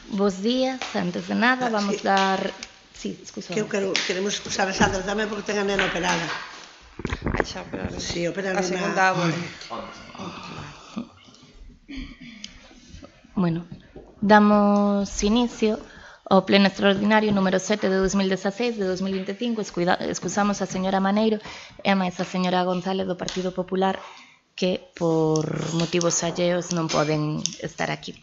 Bos días, antes de nada vamos dar... Sí, excusa. Queremos excusar a Sandra tamén porque ten a nena operada. Xa operaron. Si, operaron a segunda hora. Bueno, damos inicio ao pleno extraordinario número 7 de 2016 de 2025. Excusamos a señora Maneiro e a máis a señora González do Partido Popular que por motivos alleos non poden estar aquí.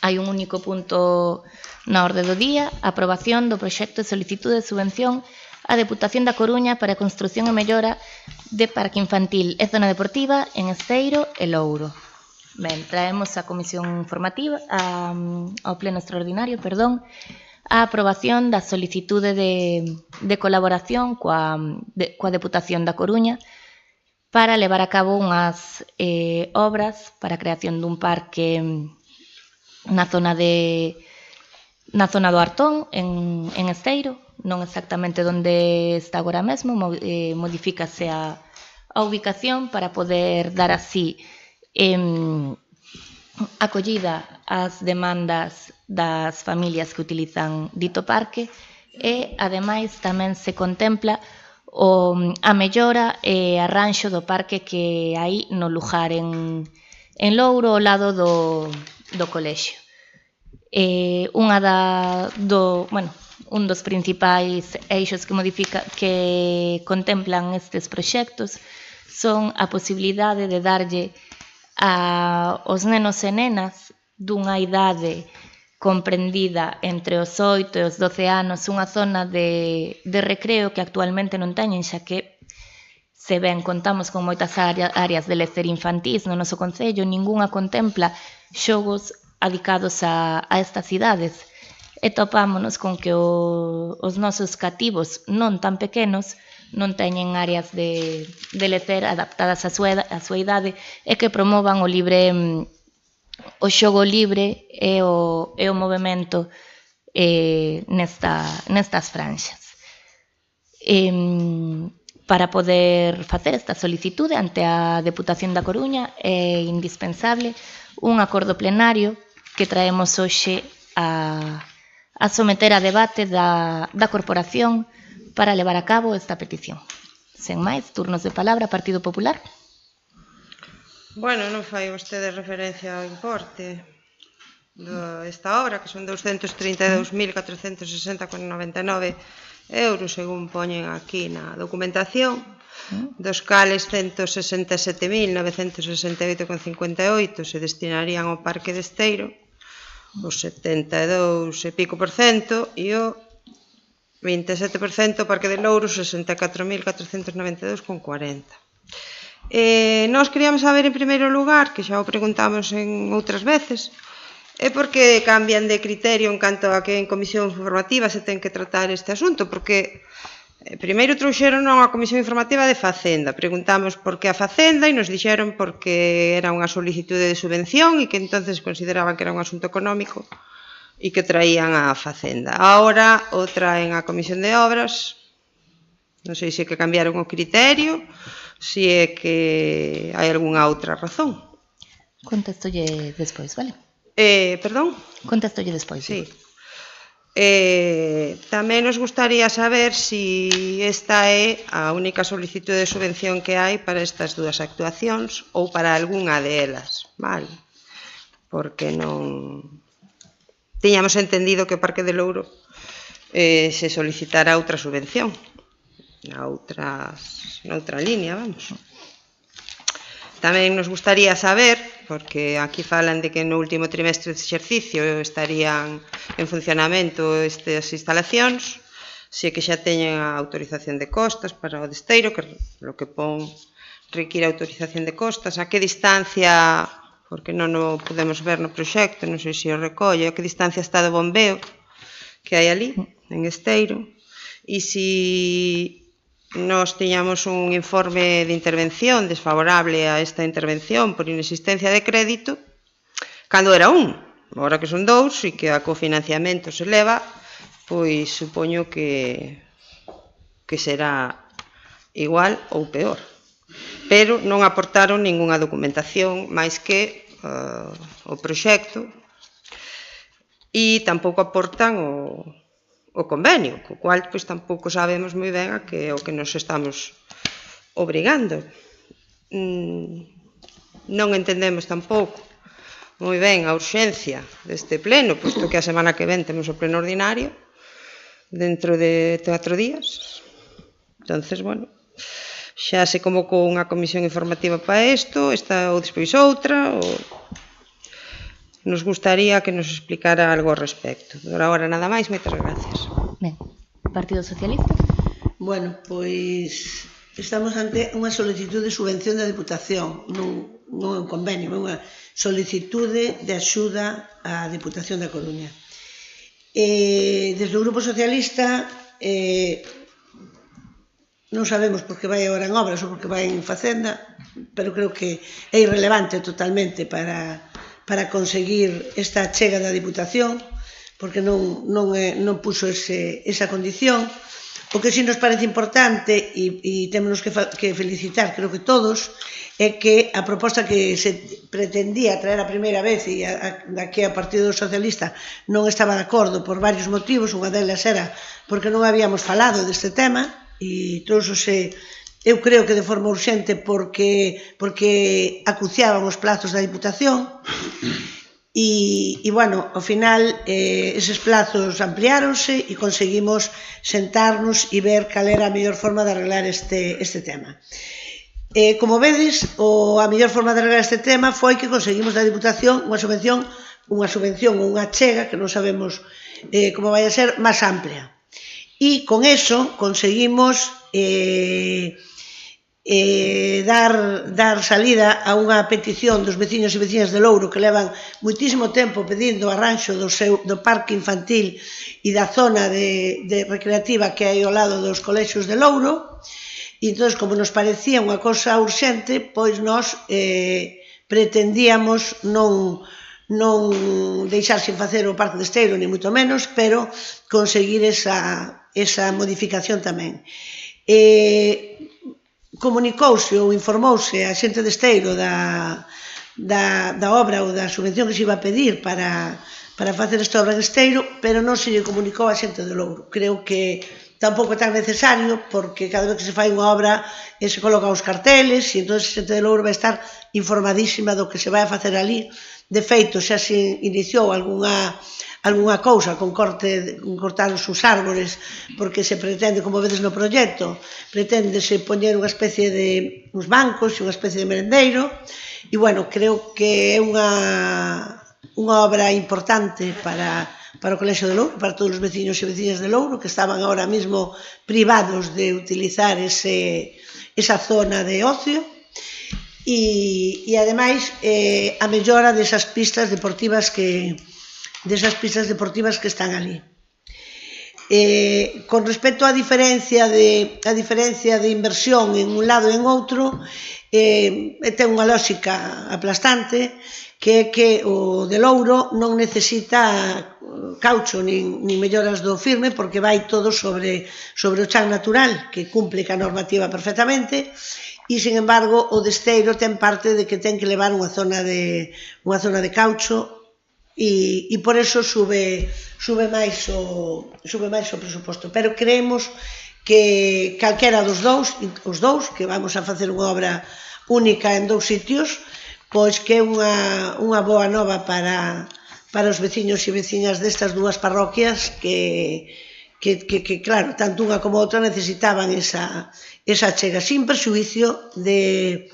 Hai un único punto na orde do día, a aprobación do proxecto de solicitude de subvención á Deputación da Coruña para a construción e mellora de parque infantil e zona deportiva en Esteiro e Louro. Ben, traemos a comisión informativa, ao pleno extraordinario, a aprobación da solicitude de colaboración coa Deputación da Coruña para levar a cabo unhas obras para a creación dun parque na zona do Artón, en Esteiro, non exactamente onde está agora mesmo, modifícase a ubicación para poder dar así acollida ás demandas das familias que utilizan dito parque e, ademais, tamén se contempla a mellora e arranxo do parque que hai no lugar en Louro ao lado do colexio. Un dos principais eixos que contemplan estes proxectos son a posibilidade de darlle aos nenos e nenas dunha idade comprendida entre os 8 e os 12 anos unha zona de recreo que actualmente non teñen, xa que se ben contamos con moitas áreas de lecer infantís no noso concello, ningunha contempla xogos adicados a estas idades e topámonos con que os nosos cativos non tan pequenos non teñen áreas de lecer adaptadas á súa idade e que promovan o xogo libre e o movimento nestas franxas. Para poder facer esta solicitude ante a Deputación da Coruña é indispensable un acordo plenario que traemos hoxe a someter a debate da corporación para levar a cabo esta petición. Sen máis, turnos de palabra, Partido Popular. Bueno, non fai vostede referencia ao importe desta obra, que son 232.460,99 euros, según poñen aquí na documentación, dos cales 167.968,58 se destinarían ao Parque de Esteiro, o 72 e pico por cento, e o 27% ao Parque de Louro, 64.492,40. Nós queríamos saber, en primeiro lugar, que xa o preguntamos en outras veces, é porque cambian de criterio en canto a que en comisión informativa se ten que tratar este asunto, porque primeiro trouxeron a comisión informativa de Facenda, preguntamos por que a Facenda e nos dixeron porque era unha solicitude de subvención e que entonces consideraban que era un asunto económico e que traían a Facenda. Ahora o traen a comisión de obras, non sei se é que cambiaron o criterio, se é que hai algunha outra razón. Contestolle despois, vale? Perdón? Contestolle despois. Sí. Tamén nos gustaría saber se esta é a única solicitude de subvención que hai para estas dúas actuacións ou para algunha delas, vale? Porque non... Tiñamos entendido que o Parque de Louro se solicitara outra subvención, noutra línea, vamos. Tamén nos gustaría saber, porque aquí falan de que no último trimestre de exercicio estarían en funcionamento estas instalacións, se que xa teñen a autorización de costas para o de Esteiro, que lo que pon require autorización de costas, a que distancia, porque non o podemos ver no proxecto, non sei se o recolle, a que distancia está do bombeo que hai ali, en Esteiro, e se nós tiñamos un informe de intervención desfavorable a esta intervención por inexistencia de crédito, cando era un, agora que son dous e que a cofinanciamento se leva, pois supoño que será igual ou peor. Pero non aportaron ningunha documentación máis que o proxecto e tampouco aportan o convenio, co cual pois tampouco sabemos moi ben a que o que nos estamos obrigando. Non entendemos tampouco moi ben a urxencia deste pleno, posto que a semana que ven temos o pleno ordinario dentro de 4 días. Entonces, bueno, xa se convocou unha comisión informativa para isto, está ou despois outra, ou nos gustaría que nos explicara algo ao respecto. Por agora nada máis, moitas gracias. Ben, Partido Socialista? Bueno, pois estamos ante unha solicitud de subvención da Diputación, non é un convenio, é unha solicitude de axuda á Diputación da Coruña. Desde o Grupo Socialista non sabemos por que vai agora en obras ou por que vai en Facenda, pero creo que é irrelevante totalmente para conseguir esta achega da Diputación, porque non puxo esa condición. O que sí nos parece importante, e temos que felicitar, creo que todos, é que a proposta que se pretendía traer a primeira vez e da que o Partido Socialista non estaba de acordo por varios motivos, unha delas era porque non habíamos falado deste tema, e trouxose, eu creo que de forma urxente porque acuciaban os plazos da Diputación, e bueno, ao final eses plazos ampliáronse e conseguimos sentarnos e ver cal era a mellor forma de arreglar este tema. Como vedes, a mellor forma de arreglar este tema foi que conseguimos da Diputación unha subvención ou unha chega, que non sabemos como vai a ser, máis amplia. E con eso conseguimos dar salida a unha petición dos veciños e veciñas de Louro que levan moitísimo tempo pedindo o arranxo do parque infantil e da zona recreativa que hai ao lado dos colexios de Louro. E entón, como nos parecía unha cosa urxente, pois nós pretendíamos non deixar sin facer o parque de Esteiro, ni moito menos, pero conseguir esa modificación tamén. Comunicouse ou informouse a xente de Esteiro da obra ou da subvención que se iba a pedir para facer esta obra en Esteiro, pero non se lle comunicou a xente de Louro. Creo que tampouco é tan necesario, porque cada vez que se fai unha obra se colocan os carteles e entón a xente de Louro vai estar informadísima do que se vai a facer ali. De feito, xa se iniciou algunha cousa con cortar os árboles, porque se pretende, como vedes no proxecto, preténdese poñer unha especie de uns bancos e unha especie de merendeiro, e bueno, creo que é unha obra importante para o Colexio de Louro, para todos os veciños e veciñas de Louro, que estaban ahora mesmo privados de utilizar esa zona de ocio, e ademais a mellora desas pistas deportivas que están ali. Con respecto á diferencia de inversión en un lado e en outro, ten unha lógica aplastante, que é que o de Louro non necesita caucho nin melloras do firme, porque vai todo sobre o chan natural, que cumpre ca normativa perfectamente, e, sin embargo, o de Esteiro ten parte de que ten que levar unha zona de caucho, e por eso sube máis o presuposto. Pero creemos que calquera dos dous, que vamos a facer unha obra única en 2 sitios, pois que é unha boa nova para os veciños e veciñas destas 2 parroquias que, claro, tanto unha como outra necesitaban esa chega, sin perxuicio de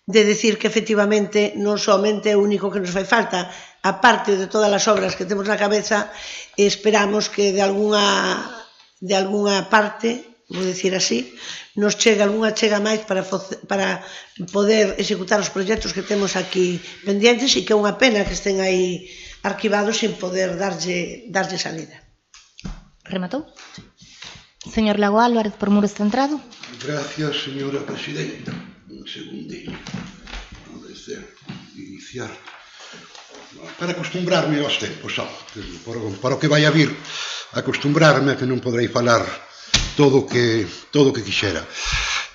decir que efectivamente non somente é o único que nos fai falta, aparte de todas as obras que temos na cabeza, esperamos que de algunha parte, vou dicir así, nos chegue algunha chega máis para poder executar os proxectos que temos aquí pendientes, e que é unha pena que estén aí arquivados sin poder darlle salida. Rematou? Señor Lago Álvarez, por Muros Centrado. Gracias, señora presidenta. Un segundinho. A ver, iniciar. Para acostumbrarme aos tempos, para o que vai a vir, acostumbrarme a que non poderei falar todo o que quixera.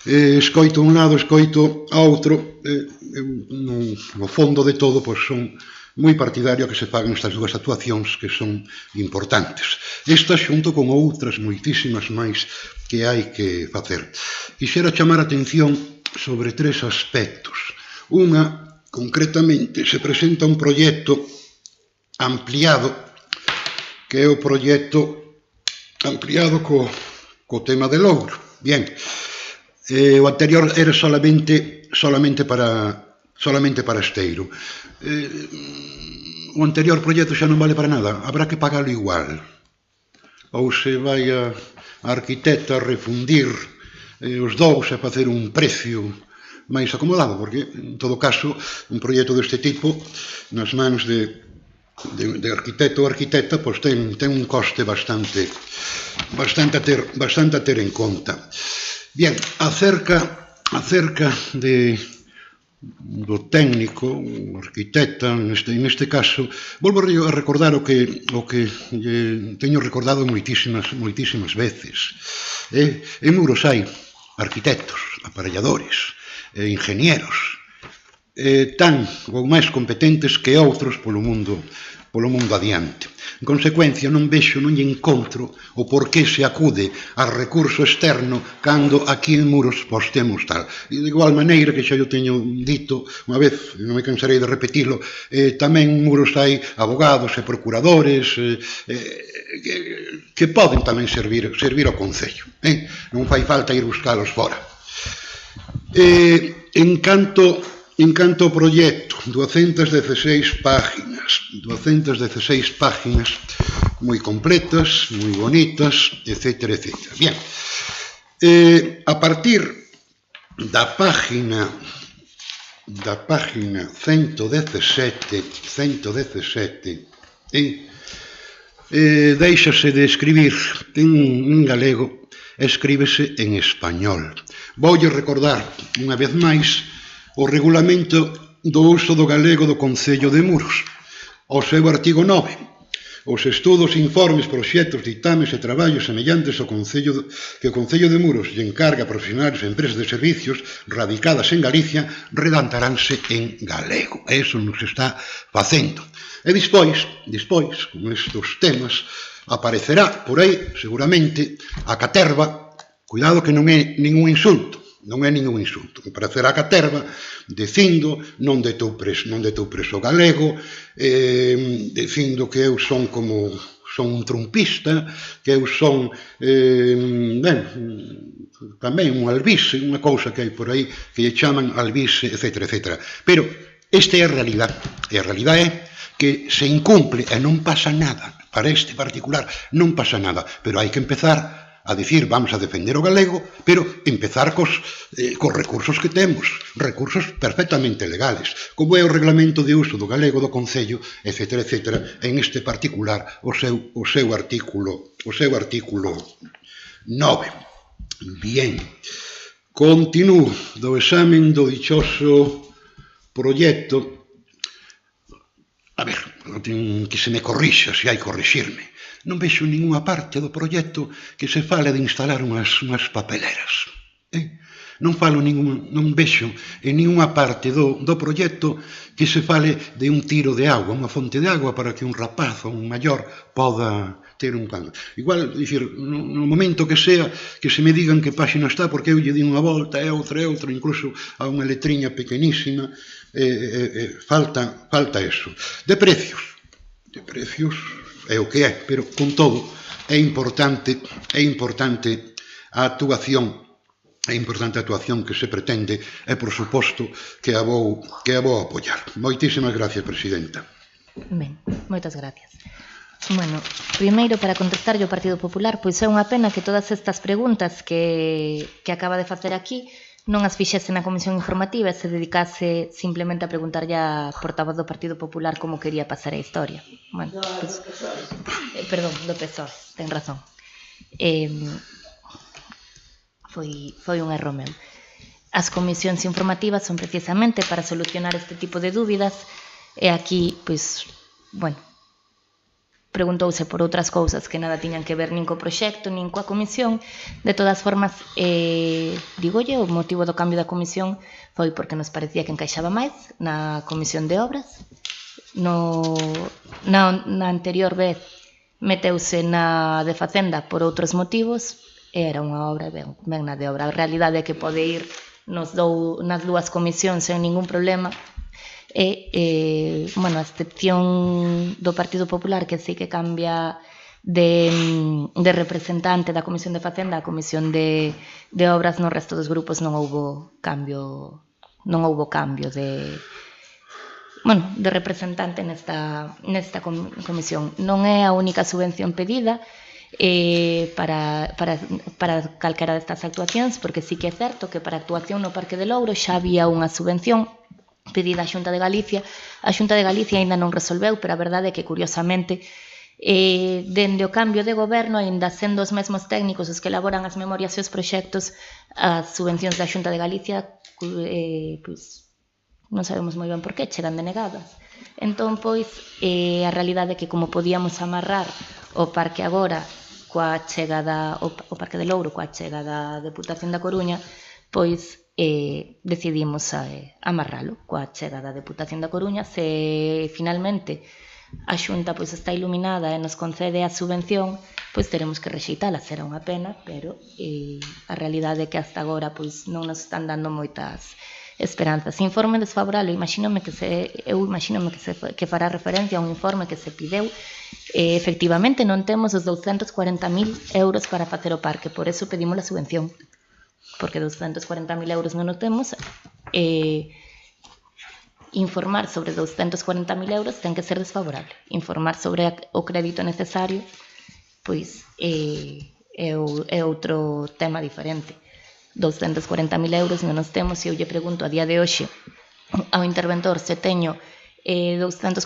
Escoito un lado, escoito a outro, no fondo de todo, pois son moi partidario que se fagan estas dúas actuacións que son importantes. Esta xunto con outras moitísimas máis que hai que facer. Quixera chamar a atención sobre 3 aspectos. Unha, concretamente, se presenta un proxecto ampliado, que é o proxecto ampliado co tema de Louro. Bien, o anterior era solamente para Esteiro. O anterior proxecto xa non vale para nada, habrá que pagalo igual. Ou se vai a arquitecta a refundir os dous e facer un precio máis acomodado, porque, en todo caso, un proxecto deste tipo, nas mans de arquitecto ou arquitecta, pois ten un coste bastante a ter en conta. Bien, acerca do técnico, o arquitecta, neste caso, volvo a recordar o que teño recordado moitísimas veces. En Muros hai arquitectos, aparelladores, ingenieros, tan ou máis competentes que outros polo mundo adiante. En consecuencia, non lle encontro o por que se acude a recurso externo cando aquí en Muros pois temos tal. E de igual maneira que xa yo teño dito unha vez, non me cansarei de repetilo, tamén en Muros hai abogados e procuradores que poden tamén servir ao Concello. Non fai falta ir buscalos fora. En canto ao proxecto, 216 páginas moi completas, moi bonitas, etc. Bien, a partir da página 117, deixase de escribir en galego, escríbese en español. Voulle recordar unha vez máis o regulamento do uso do galego do Concello de Muros. O seu artigo 9. Os estudos, informes, proxectos, ditames e traballos semellantes que o Concello de Muros lle encarga a profesionales e empresas de servicios radicadas en Galicia redactaránse en galego. Eso nos está facendo. E despois, con estes temas, aparecerá por aí, seguramente, a caterva. Cuidado que non é ningún insulto. Non é ningún insulto. Aparecerá a caterva dicindo non de teu preso o galego, dicindo que eu son un trumpista, que eu son tamén un albise, unha cousa que hai por aí que lle chaman albise, etc. Pero esta é a realidade. E a realidade é que se incumple e non pasa nada. Para este particular non pasa nada, pero hai que empezar a dicir, vamos a defender o galego, pero empezar cos recursos que temos, recursos perfectamente legales, como é o reglamento de uso do galego do Concello, etc. En este particular, o seu artículo 9. Bien, continúo do examen do dichoso proxecto. A ver, que se me corrixa, se hai corrixirme. Non vexo ninguna parte do proxecto que se fale de instalar unhas papeleras. Non vexo en ninguna parte do proxecto que se fale de un tiro de agua, unha fonte de agua para que un rapaz ou un maior poda ter un cando. Igual, dicir, no momento que sea, que se me digan que páxina está, porque eu lle di unha volta, e outra, incluso a unha letriña pequenísima, falta eso. De precios é o que é, pero con todo é importante a actuación que se pretende e, por suposto, que a vou apoiar. Moitísimas gracias, Presidenta. Ben, moitas gracias. Bueno, primeiro, para contestarlle o Partido Popular, pois é unha pena que todas estas preguntas que acaba de facer aquí non as fixese na Comisión Informativa e se dedicase simplemente a preguntarlle a portavoz do Partido Popular como quería pasar a historia. Bueno, pues, perdón, do PSOE, ten razón. Foi un erro meu. As comisións informativas son precisamente para solucionar este tipo de dúbidas e aquí, pois, bueno, preguntouse por outras cousas que nada tiñan que ver nin co proxecto, nin coa comisión. De todas formas, digolle, o motivo do cambio da comisión foi porque nos parecía que encaixaba máis na comisión de obras. na anterior vez meteuse na de Facenda por outros motivos, era unha obra ben na de obra. A realidade é que pode ir nas dúas comisións sen ningún problema, e, bueno, a excepción do Partido Popular, que sí que cambia de representante da Comisión de Facenda a Comisión de Obras, no resto dos grupos non houbo cambio de representante nesta comisión. Non é a única subvención pedida para calquera destas actuacións, porque sí que é certo que para a actuación no Parque de Louro xa había unha subvención pedida á Xunta de Galicia. A Xunta de Galicia aínda non resolveu, pero a verdade é que, curiosamente, dende o cambio de goberno, aínda sendo os mesmos técnicos os que elaboran as memorias e os proxectos, as subvencións da Xunta de Galicia, pois, non sabemos moi ben por que, chegan denegadas. Entón, pois, a realidade é que como podíamos amarrar o parque agora coa chegada, o Parque de Louro coa chega da Deputación da Coruña, pois decidimos amarralo coa chega da Deputación da Coruña. Se finalmente a Xunta pois está iluminada e nos concede a subvención, pois teremos que rexeitala. Será unha pena, pero a realidade é que hasta agora pois non nos están dando moitas esperanzas. Informe desfavorable, imagínome que fará referencia a un informe que se pideu. Efectivamente, non temos os 240.000 euros para facer o parque, por eso pedimos a subvención, porque 240.000 euros non o temos. Informar sobre 240.000 euros ten que ser desfavorable. Informar sobre o crédito necesario, pois é outro tema diferente. 240.000 euros non nos temos, e eu lle pregunto a día de hoxe ao interventor se teño 240.000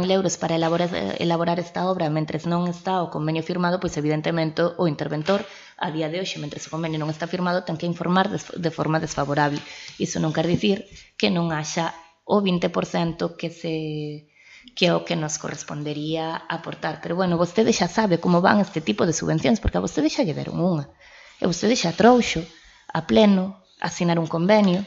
euros para elaborar esta obra mentres non está o convenio firmado, pois evidentemente o interventor a día de hoxe, mentres o convenio non está firmado, ten que informar de forma desfavorable. Iso non quer dicir que non haxa o 20% que é o que nos correspondería aportar. Pero bueno, vostede xa sabe como van este tipo de subvencións, porque a vostede xa lle deron unha, e vostede xa trouxo a pleno asinar un convenio,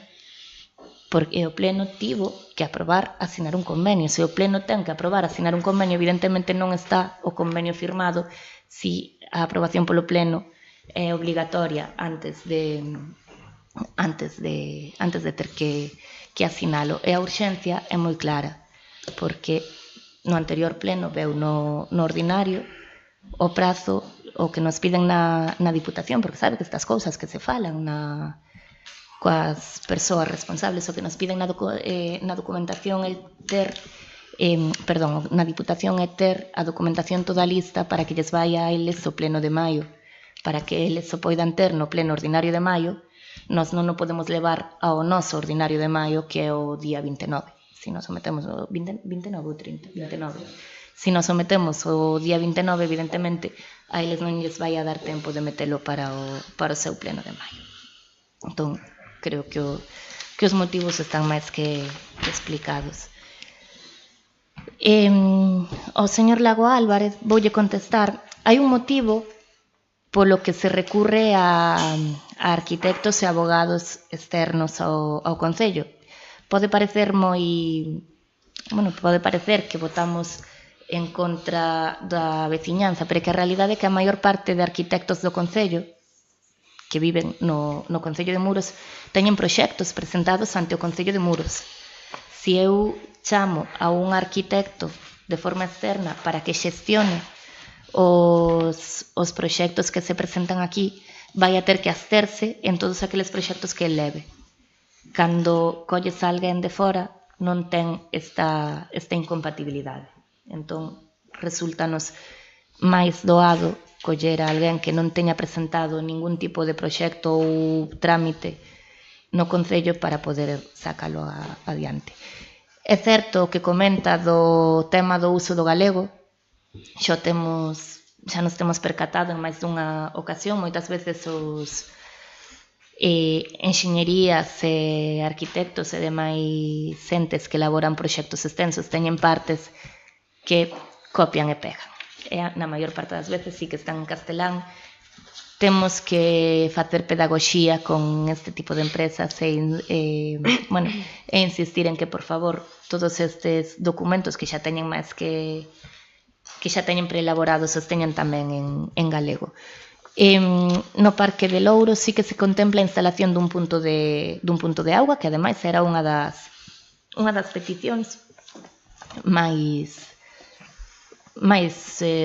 porque o pleno tivo que aprobar asinar un convenio. Se o pleno ten que aprobar asinar un convenio, evidentemente non está o convenio firmado si a aprobación polo pleno é obligatoria antes de ter que asinalo. E a urxencia é moi clara, porque no anterior pleno veu no ordinario o prazo o que nos piden na Diputación, porque sabe que estas cousas que se falan coas persoas responsables, o que nos piden na documentación é ter, na Diputación é ter a documentación toda lista para que lles vai a eles o pleno de maio, para que eles o poidan ter no pleno ordinario de maio. Nós non o podemos levar ao noso ordinario de maio, que é o día 29. Se nos sometemos o 29 ou 30, 29. Se nos sometemos o día 29, evidentemente, a eles non lles vai a dar tempo de metelo para o seu pleno de maio. Entón, creo que os motivos están máis que explicados. Ao señor Lago Álvarez voulle contestar. Hai un motivo polo que se recurre a arquitectos e abogados externos ao Concello. Pode parecer que votamos en contra da veciñanza, pero que a realidade é que a maior parte de arquitectos do Concello que viven no Concello de Muros teñen proxectos presentados ante o Concello de Muros. Se eu chamo a un arquitecto de forma externa para que xestione os proxectos que se presentan aquí, vai a ter que absterse en todos aqueles proxectos que el leve. Cando colles a alguén de fora, non ten esta incompatibilidade. Entón, resultanos máis doado coller a alguén que non teña presentado ningún tipo de proxecto ou trámite no Concello para poder sacalo adiante. É certo o que comenta do tema do uso do galego. Xa nos temos percatado en máis dunha ocasión. Moitas veces os enxeñerías e arquitectos e demais xentes que elaboran proxectos extensos teñen partes que copian e pegan. Na maior parte das veces sí que están en castelán, temos que facer pedagogía con este tipo de empresas e insistir en que, por favor, todos estes documentos que xa teñen máis que xa teñen preelaborados os teñan tamén en galego. No Parque de Louro sí que se contempla a instalación dun punto de auga, que ademais era unha das peticións máis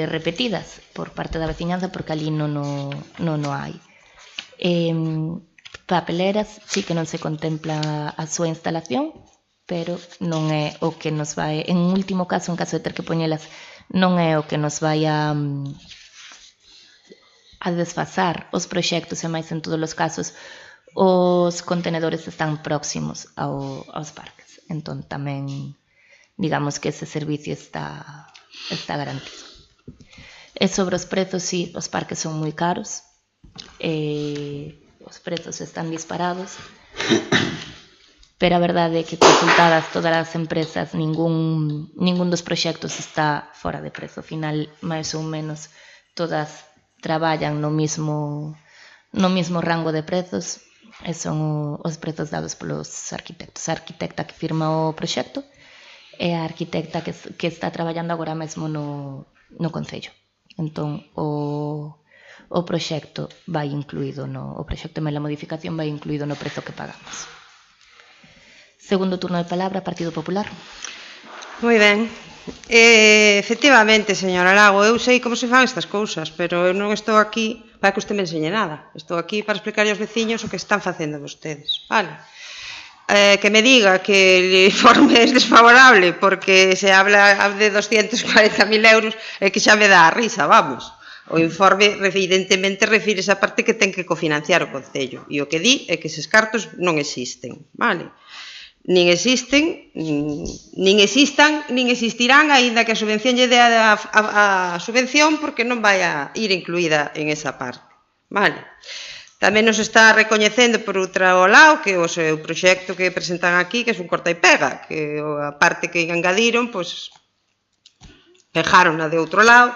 repetidas por parte da veciñanza, porque ali non o hai. Papeleras sí que non se contempla a súa instalación, pero non é o que nos vai, en último caso, en caso de ter que poñelas, non é o que nos vai a desfasar os proxectos, e máis en todos os casos os contenedores están próximos aos parques, entón tamén digamos que ese servicio está garantido. E sobre os prezos, sí, os parques son moi caros, os prezos están disparados, pero a verdade é que consultadas todas as empresas, ningún dos proxectos está fora de prezo. Ao final, máis ou menos, todas traballan no mismo rango de prezos, e son os prezos dados polos arquitectos. A arquitecta que firma o proxecto é a arquitecta que está traballando agora mesmo no Concello. Entón, o proxecto vai incluído o proxecto e a modificación vai incluído no prezo que pagamos. Segundo turno de palabra, Partido Popular. Moi ben. Efectivamente, señora Lago, eu sei como se fan estas cousas, pero eu non estou aquí para que usted me enseñe nada. Estou aquí para explicar aos veciños o que están facendo vostedes. Vale? Que me diga que el informe é desfavorable porque se habla de 240.000 euros é que xa me dá a risa, vamos. O informe, evidentemente, refire esa parte que ten que cofinanciar o Concello. E o que di é que eses cartos non existen. Vale? Nin existen, nin existirán, aínda que a subvención lle dé a subvención, porque non vai a ir incluída en esa parte. Vale? Tamén nos está recoñecendo por outro lado que o seu proxecto que presentan aquí, que é un corta e pega, que a parte que engadiron, pois, pejaron de outro lado.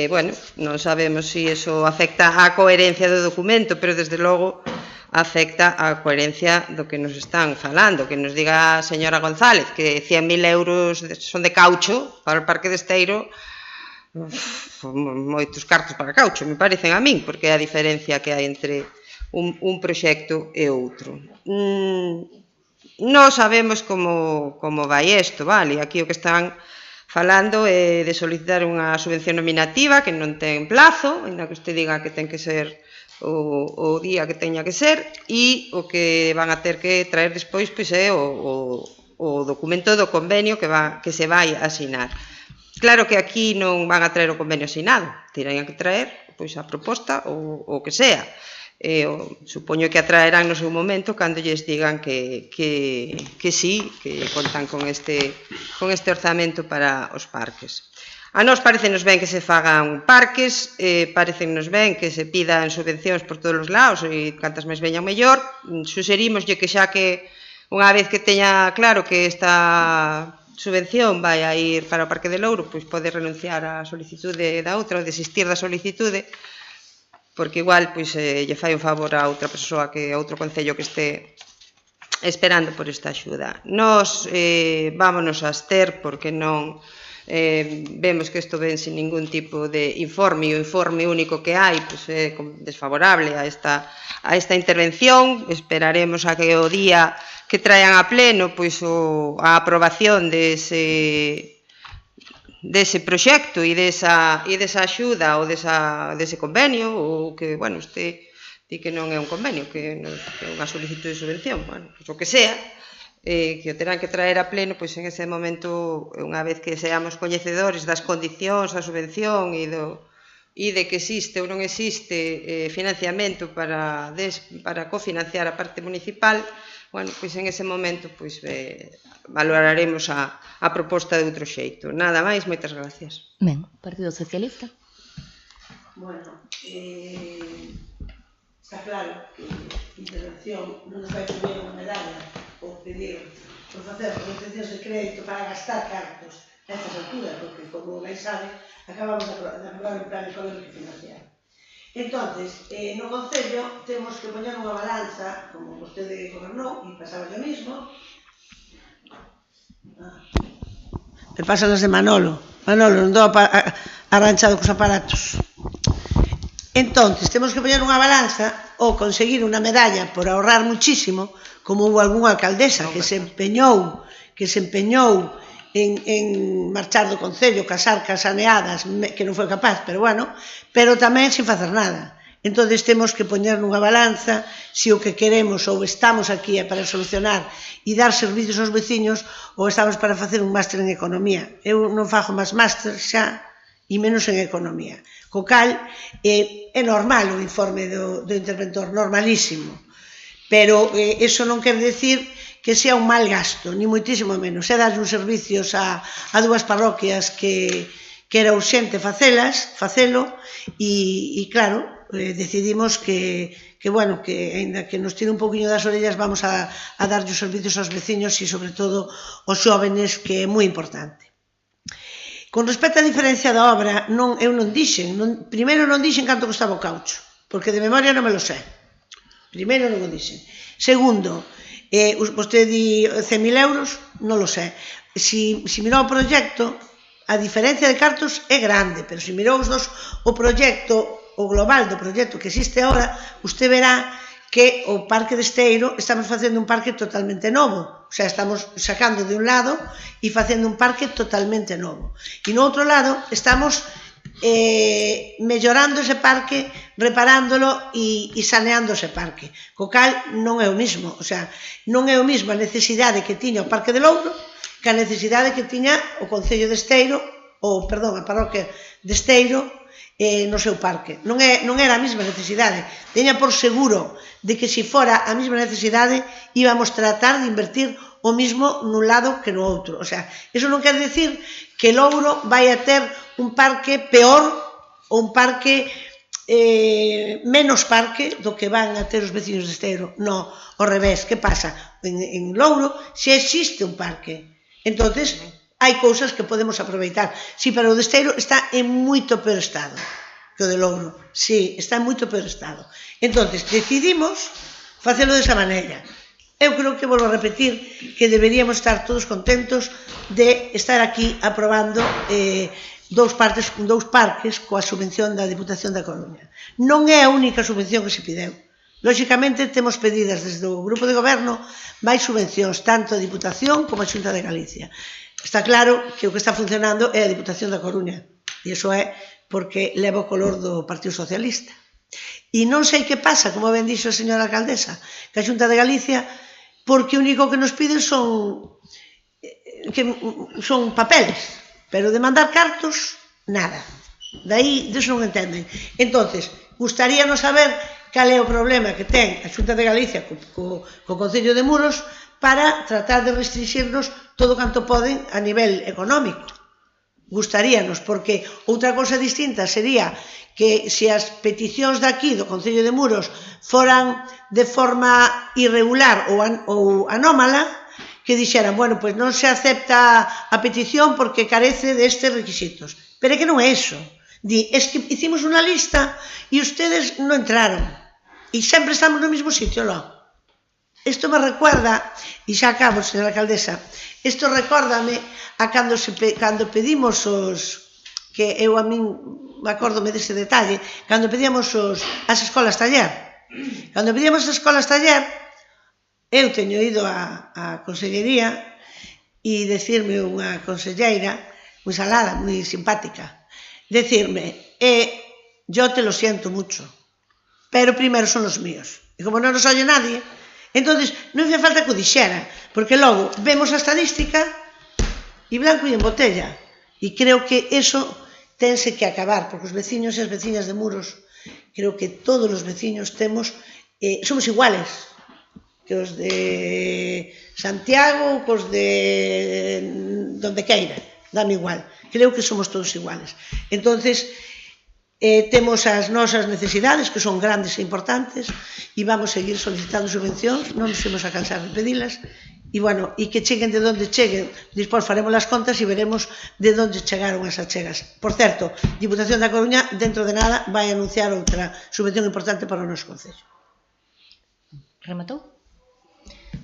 Bueno, non sabemos se iso afecta á coherencia do documento, pero desde logo afecta á coherencia do que nos están falando. Que nos diga a señora González que 100.000 euros son de caucho para o Parque de Esteiro, moitos cartos para caucho, me parecen a min, porque é a diferencia que hai entre un proxecto e outro. Non sabemos como vai isto, vale? Aquí o que están falando é de solicitar unha subvención nominativa que non ten plazo, ainda que usted diga que ten que ser o día que teña que ser, e o que van a ter que traer despois pois é o documento do convenio que se vai asinar. Claro que aquí non van a traer o convenio asinado, terán que traer pois a proposta ou o que sea. Supoño que a traerán no seu momento cando lles digan que sí, que contan con este orzamento para os parques. A nós parecenos ben que se fagan parques, parecenos ben que se pidan subvencións por todos os lados e cantas máis veñan mellor. Suxerímoslle que xa que unha vez que teña claro que esta subvención vai a ir para o Parque de Louro, pois pode renunciar á solicitude da outra ou desistir da solicitude, porque igual pois lle fai un favor a outra persoa, que a outro concello que este esperando por esta axuda. Nós vámonos a abster porque non vemos que isto ven sin ningún tipo de informe, e o informe único que hai pois, é desfavorable a esta intervención. Esperaremos a que o día que traen a pleno pois, a aprobación dese proxecto e desa axuda ou dese convenio, ou que, bueno, usted di que non é un convenio, que é unha solicitud de subvención, bueno, pois o que sea, que o terán que traer a pleno, pois en ese momento, unha vez que seamos coñecedores das condicións da subvención e de que existe ou non existe financiamento para cofinanciar a parte municipal, bueno, pois en ese momento pois valoraremos a proposta de outro xeito. Nada máis, moitas gracias. Ben, Partido Socialista. Bueno, está claro que a intervención non nos vai pedir unha medalla ou pedir por facer concesións de crédito para gastar cartos a estas alturas, porque, como ben sabe, acabamos de aprobar un plan económico financiero. Entonces, no Concello temos que poñer unha balanza, como vostede gobernou, e pasaba yo mismo. Me pasan as de Manolo. Manolo, non dou arranchado cos aparatos. Entonces, temos que poñer unha balanza ou conseguir unha medalla por ahorrar muchísimo, como hubo algunha alcaldesa que se empeñou en marchar do Concello, casar casaneadas, que non foi capaz, pero bueno, pero tamén sin facer nada. Entonces temos que poñer nunha balanza se o que queremos ou estamos aquí para solucionar e dar servicios aos veciños ou estamos para facer un máster en economía. Eu non fago máis máster xa e menos en economía. Co cal, é normal o informe do interventor, normalísimo. Pero eso non quer decir que sea un mal gasto, ni moitísimo menos. É dar uns servicios a dúas parroquias que era urxente facelo, e claro, decidimos que ainda que nos tire un pouquiño das orellas, vamos a darlle os servicios aos veciños e, sobre todo, aos xóvenes, que é moi importante. Con respecto á diferencia da obra, eu non dixen, primeiro non dixen canto costaba o caucho, porque de memoria non me lo sé. Primeiro non o dixen. Segundo, vostede di 100.000 euros, non lo sé. Si mirou o proxecto, a diferencia de cartos é grande, pero se mirou o proxecto, o global do proxecto que existe agora, usted verá que o Parque de Esteiro estamos facendo un parque totalmente novo. O sea, estamos sacando de un lado e facendo un parque totalmente novo. E no outro lado estamos mellorando ese parque, reparándolo e saneando ese parque. Co cal non é o mismo. O sea, non é o mismo a necesidade que tiña o Parque de Louro que a necesidade que tiña o Concello de Esteiro, a parroquia de Esteiro, no seu parque. Non era a mesma necesidade. Teña por seguro de que se fora a mesma necesidade íbamos tratar de invertir o mismo nun lado que no outro. O sea, eso non quer decir que Louro vai a ter un parque peor ou un parque menos parque do que van a ter os veciños de Esteiro. Non, ao revés. Que pasa? En Louro xa existe un parque. Entonces, hai cousas que podemos aproveitar. Si, pero o de Esteiro está en moito peor estado que o de Louro. Si, está en moito peor estado. Entonces, decidimos facelo desa maneira. Eu creo que, volvo a repetir, que deberíamos estar todos contentos de estar aquí aprobando dous parques coa subvención da Diputación da Coruña. Non é a única subvención que se pideu. Lóxicamente, temos pedidas desde o Grupo de Goberno máis subvencións, tanto a Diputación como a Xunta de Galicia. Está claro que o que está funcionando é a Diputación da Coruña, e iso é porque leva o color do Partido Socialista. E non sei que pasa, como ben dixo a señora alcaldesa, que a Xunta de Galicia, porque o único que nos piden son papeles, pero de mandar cartos, nada. Daí, disso non entenden. Entonces, gustaríanos saber cal é o problema que ten a Xunta de Galicia co Concello de Muros para tratar de restringirnos todo canto poden a nivel económico. Gustaríanos, porque outra cosa distinta sería que se as peticións daqui do Concello de Muros foran de forma irregular ou anómala, que dixeran, bueno, pois non se acepta a petición porque carece destes requisitos. Pero é que non é eso. Es que hicimos unha lista e ustedes non entraron. E sempre estamos no mesmo sitio, lo. Isto me recuerda, e xa acabo, señora alcaldesa, isto recórdame a cando pedimos que eu a min acórdome dese detalle, cando pedíamos as escolas taller. Cando pedíamos as escolas taller, eu teño ido á consellería e decirme unha conselleira moi salada, moi simpática, decirme, yo te lo siento mucho, pero primero son los míos. E como non nos oye nadie, entonces non fai falta que o dixera, porque logo vemos a estadística e blanco e en botella. E creo que eso tense que acabar, porque os veciños e as veciñas de Muros, creo que todos os veciños somos iguales que os de Santiago, que os de donde queira, dame igual. Creo que somos todos iguales. Entonces, temos as nosas necesidades, que son grandes e importantes, e vamos seguir solicitando subvencións, non nos imos a cansar de pedilas, E, bueno, e que cheguen de onde cheguen, despois faremos as contas e veremos de onde chegaron esas chegas. Por certo, Diputación da Coruña, dentro de nada, vai anunciar outra subvención importante para o noso concello. Rematou?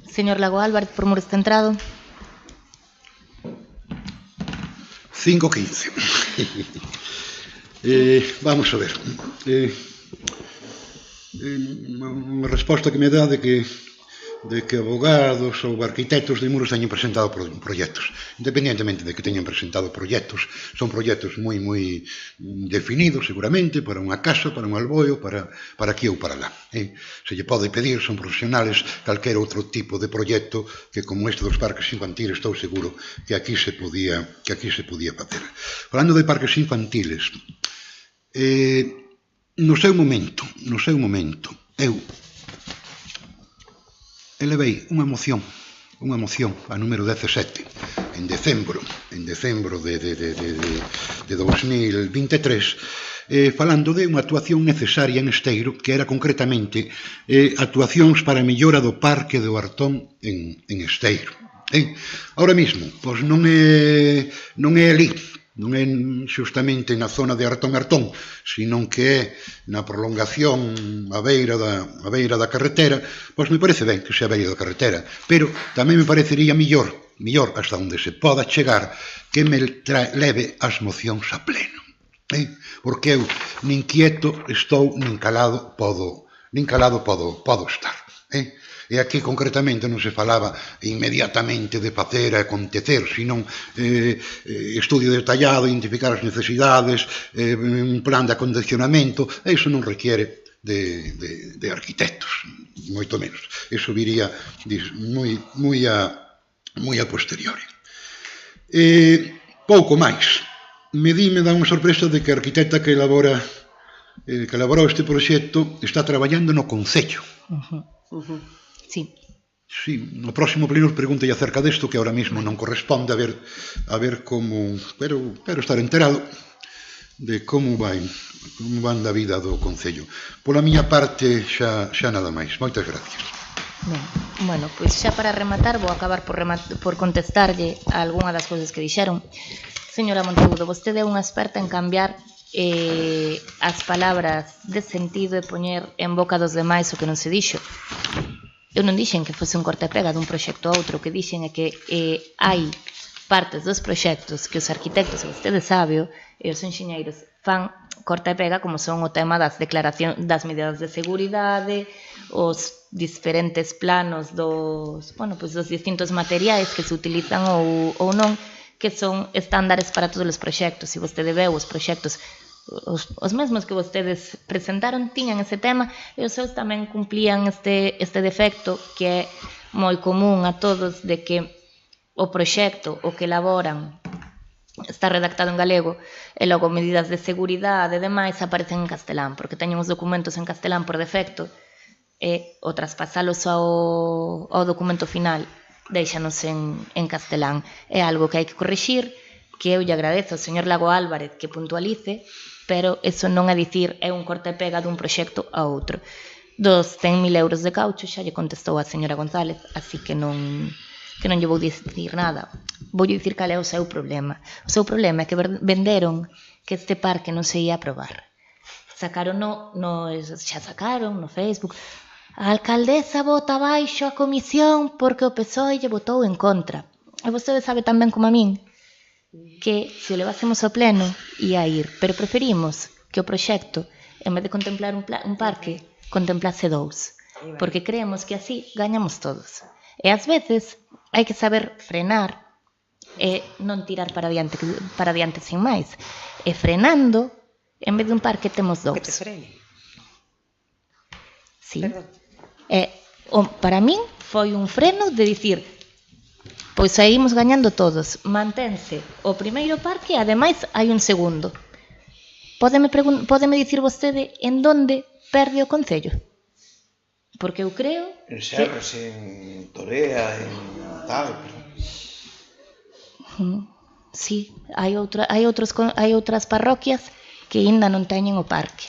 Señor Lago Álvarez, por Muros Centrado. 5:15. Vamos a ver. Unha resposta que me dá de que abogados ou arquitectos de Muros teñen presentado proxectos. Independientemente de que teñan presentado proxectos, son proxectos moi definidos, seguramente, para unha casa, para un alboio, para aquí ou para lá. Se lle pode pedir, son profesionales, calquera outro tipo de proxecto que, como este dos parques infantiles, estou seguro que aquí se podía facer. Falando de parques infantiles, no seu momento, eu elevei unha moción a número 17 en decembro de 2023, falando de unha actuación necesaria en Esteiro, que era concretamente actuacións para a mellora do Parque do Artón en Esteiro. Ahora mesmo, pois non é ali, non é xustamente na zona de Artón, sino que é na prolongación a beira da carretera, pois me parece ben que sea a beira da carretera, pero tamén me parecería millor hasta onde se poda chegar, que me leve as mocións a pleno. Porque eu nin quieto estou, nin calado podo estar. E aquí concretamente non se falaba inmediatamente de facer e acontecer, sino estudio detallado, identificar as necesidades, un plan de acondicionamento, e iso non requiere de arquitectos, moito menos. Iso viría moi a posteriori. Pouco máis. Me dá unha sorpresa de que a arquitecta que elaborou este proxecto está traballando no Concello. Sí, no próximo pleno pregúntelle acerca desto, que ahora mesmo non corresponde, a ver como, pero estar enterado de como van da vida do Concello. Pola miña parte xa nada máis. Moitas gracias. Bueno, pois xa para rematar, vou acabar por contestarlle a algunha das cousas que dixeron. Señora Monteagudo, vostede é unha experta en cambiar as palabras de sentido e poñer en boca dos demais o que non se dixo. Eu non dixen que fose un corte e pega dun proxecto a outro, o que dixen é que hai partes dos proxectos que os arquitectos, e vostede sabe, e os enxeñeiros fan corta e pega, como son o tema das medidas de seguridade, os diferentes planos dos distintos materiais que se utilizan ou non, que son estándares para todos os proxectos. Se vostede veu os proxectos, os mesmos que vostedes presentaron tiñan ese tema, e os seus tamén cumplían este defecto que é moi común a todos, de que o proxecto o que elaboran está redactado en galego e logo medidas de seguridade e demais aparecen en castelán, porque teñen os documentos en castelán por defecto, e o traspasalos ao documento final déixanos en castelán. É algo que hai que corrixir, que eu lle agradezo ao señor Lago Álvarez que puntualice, pero eso non é dicir é un corte e pega dun proxecto a outro. Dos 100.000 euros de caucho xa lle contestou a señora González, así que non lle vou dicir nada. Vou dicir cal é o seu problema. O seu problema é que venderon que este parque non se ia aprobar. Sacaron xa sacaron no Facebook. A alcaldesa vota abaixo a comisión porque o PSOE lle votou en contra. E vostede sabe tan ben como a min que se o levásemos ao pleno ia ir, pero preferimos que o proxecto, en vez de contemplar un parque, contemplase dous, porque creemos que así gañamos todos. E ás veces hai que saber frenar e non tirar para adiante sin máis. E frenando, en vez de un parque temos dous. Que te frene. Sí. Para min foi un freno de dicir, pois saímos gañando todos, mantense o primeiro parque, ademais hai un segundo. Pódeme dicir vostede en donde perde o Concello? Porque eu creo en Serres, en Torea, en tal, pero... Sí, hai outras parroquias que ainda non teñen o parque.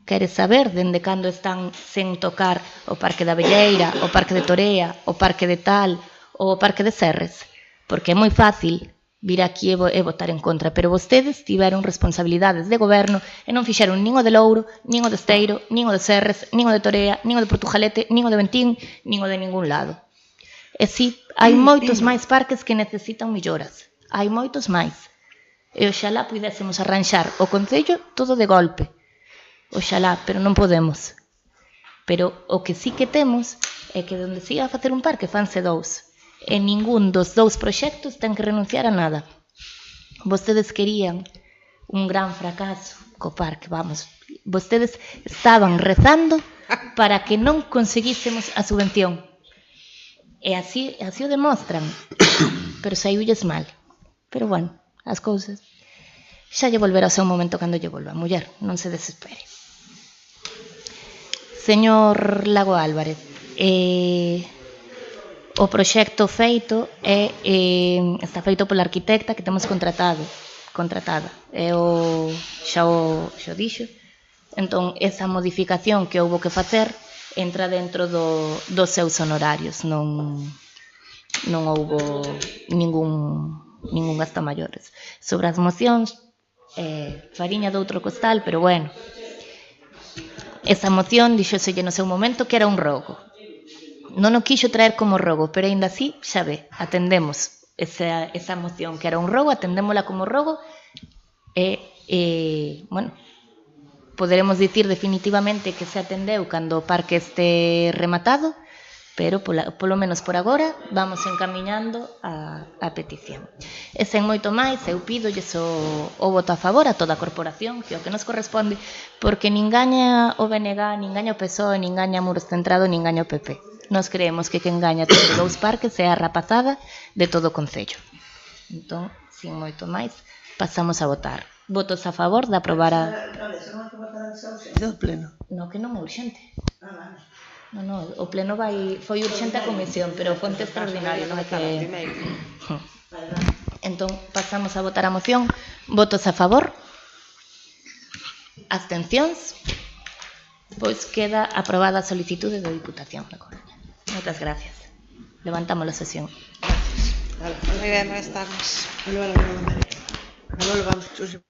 Queres saber dende cando están sen tocar o Parque da Velleira, o Parque de Torea, o Parque de tal, o Parque de Serres, porque é moi fácil vir aquí e votar en contra, pero vostedes tiveron responsabilidades de goberno e non fixeron nin o de Louro, nin o de Esteiro, nin o de Serres, nin o de Torea, nin o de Portugalete, nin o de Bentín, nin o de ningún lado. E si, hai moitos máis parques que necesitan melloras, hai moitos máis. E oxalá pudésemos arranxar o Concello todo de golpe, oxalá, pero non podemos. Pero o que sí que temos é que onde se iba a facer un parque fanse dous. E ningún dos dous proxectos ten que renunciar a nada. Vostedes querían un gran fracaso co parque, vamos. Vostedes estaban rezando para que non conseguísemos a subvención. E así o demostran. Pero saíulles mal. Pero bueno, as cousas. Xa lle volverá o seu momento cando lle volva. Muller, non se desespere. Señor Lago Álvarez, o proxecto feito está feito pola arquitecta que temos contratada. Xa o dixo. Entón, esa modificación que houbo que facer entra dentro dos seus honorarios. Non houbo ningún gasto maiores. Sobre as mocións, fariña de outro costal, pero bueno. Esa moción dixóselle no seu momento que era un rogo. Non o quixo traer como rogo, pero aínda así, xa ve, atendemos esa moción que era un rogo, atendémola como rogo bueno, poderemos dicir definitivamente que se atendeu cando o parque este rematado, pero polo menos por agora vamos encamiñando a petición. E sen moito máis, eu pídolles o voto a favor a toda a corporación, que é o que nos corresponde, porque nin gaña o BNG, nin gaña o PSOE, nin gaña Muros Centrado, nin gaña o PP. Nos creemos que quen gaña todos dous parques é a rapazada de todo o Concello. Entón, sin moito máis, pasamos a votar. Votos a favor de aprobar a... Do pleno. No, que non é urxente. No, o pleno foi urxente a comisión, pero fonte extraordinaria, non é que... Entón, pasamos a votar a moción. Votos a favor? Abstencións? Pois queda aprobada a solicitude da Diputación da Coruña. Moitas gracias. Levantamos a sesión. Muy ben, buenas tardes. Vamos.